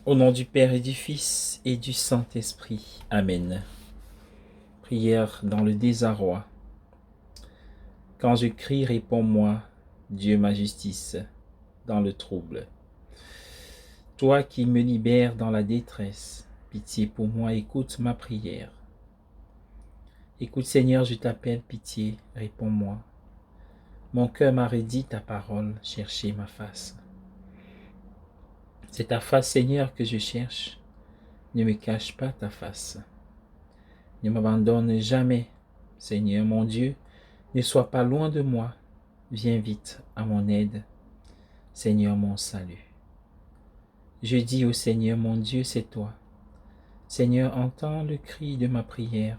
Au nom du Père et du Fils et du Saint-Esprit. Amen. Prière dans le désarroi. Quand je crie, réponds-moi, Dieu ma justice, dans le trouble. Toi qui me libères dans la détresse, pitié pour moi, écoute ma prière. Écoute Seigneur, je t'appelle, pitié, réponds-moi. Mon cœur m'a redit ta parole, cherchez ma face. C'est ta face, Seigneur, que je cherche. Ne me cache pas ta face. Ne m'abandonne jamais, Seigneur mon Dieu, ne sois pas loin de moi. Viens vite à mon aide, Seigneur mon salut. Je dis au Seigneur mon Dieu, c'est toi. Seigneur, entends le cri de ma prière.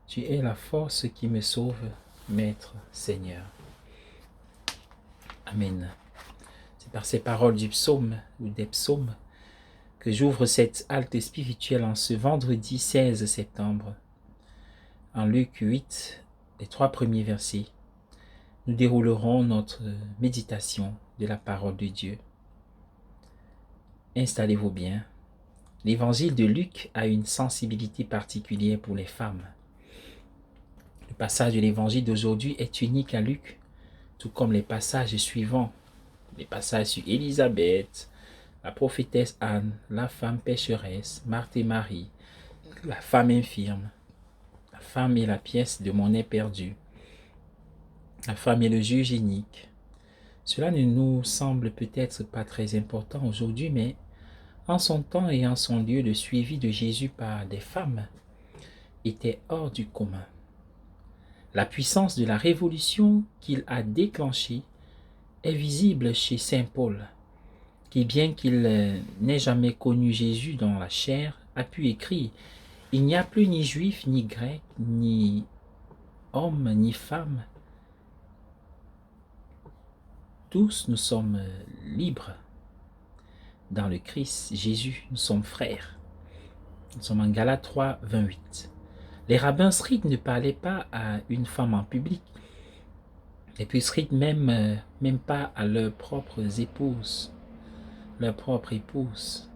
Tu es la force qui me sauve, Maître, Seigneur. Amen. C'est par ces paroles du psaume ou des psaumes que j'ouvre cette halte spirituelle en ce vendredi 16 septembre. En Luc 8, les 3 premiers versets, nous déroulerons notre méditation de la parole de Dieu. Installez-vous bien. L'évangile de Luc a une sensibilité particulière pour les femmes. Le passage de l'évangile d'aujourd'hui est unique à Luc, tout comme les passages suivants. Les passages sur Élisabeth, la prophétesse Anne, la femme pécheresse, Marthe et Marie, la femme infirme, la femme et la pièce de monnaie perdue, la femme et le juge inique. Cela ne nous semble peut-être pas très important aujourd'hui, mais en son temps et en son lieu, le suivi de Jésus par des femmes était hors du commun. La puissance de la révolution qu'il a déclenchée est visible chez saint Paul, qui, bien qu'il n'ait jamais connu Jésus dans la chair, a pu écrire « Il n'y a plus ni juif, ni grec, ni homme, ni femme. Tous nous sommes libres. Dans le Christ, Jésus, nous sommes frères. » Nous sommes en Galates 3, 28. Les rabbins stricts ne parlaient pas à une femme en public. Les plus stricts même pas à leurs propres épouses, leur propre épouse.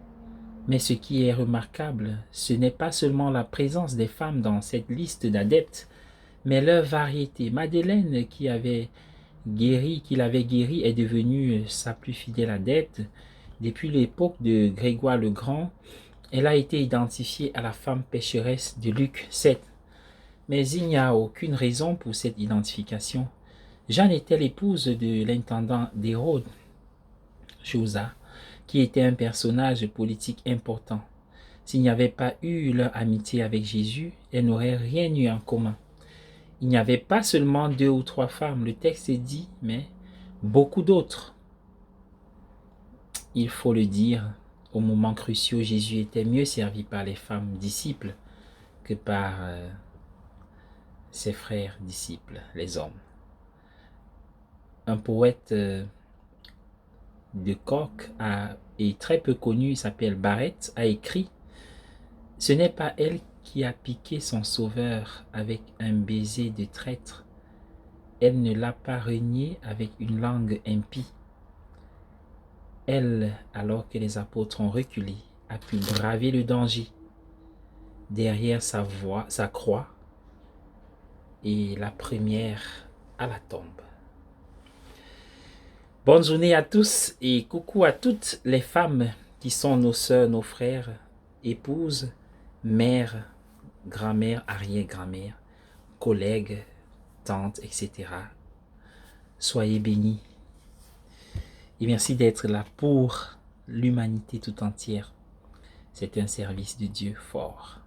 Mais ce qui est remarquable, ce n'est pas seulement la présence des femmes dans cette liste d'adeptes, mais leur variété. Madeleine, qui l'avait guéri, est devenue sa plus fidèle adepte. Depuis l'époque de Grégoire le Grand, elle a été identifiée à la femme pécheresse de Luc 7. Mais il n'y a aucune raison pour cette identification. Jeanne était l'épouse de l'intendant d'Hérode, Josa, qui était un personnage politique important. S'il n'y avait pas eu leur amitié avec Jésus, elle n'aurait rien eu en commun. Il n'y avait pas seulement 2 ou 3 femmes, le texte dit, mais beaucoup d'autres. Il faut le dire, au moment cruciaux, Jésus était mieux servi par les femmes disciples que par ses frères disciples, les hommes. Un poète de Cork est très peu connu, il s'appelle Barrett, a écrit « Ce n'est pas elle qui a piqué son sauveur avec un baiser de traître, elle ne l'a pas renié avec une langue impie. Elle, alors que les apôtres ont reculé, a pu braver le danger derrière sa croix et la première à la tombe. » Bonne journée à tous et coucou à toutes les femmes qui sont nos sœurs, nos frères, épouses, mères, grand-mères, arrière-grand-mères, collègues, tantes, etc. Soyez bénis et merci d'être là pour l'humanité tout entière. C'est un service de Dieu fort.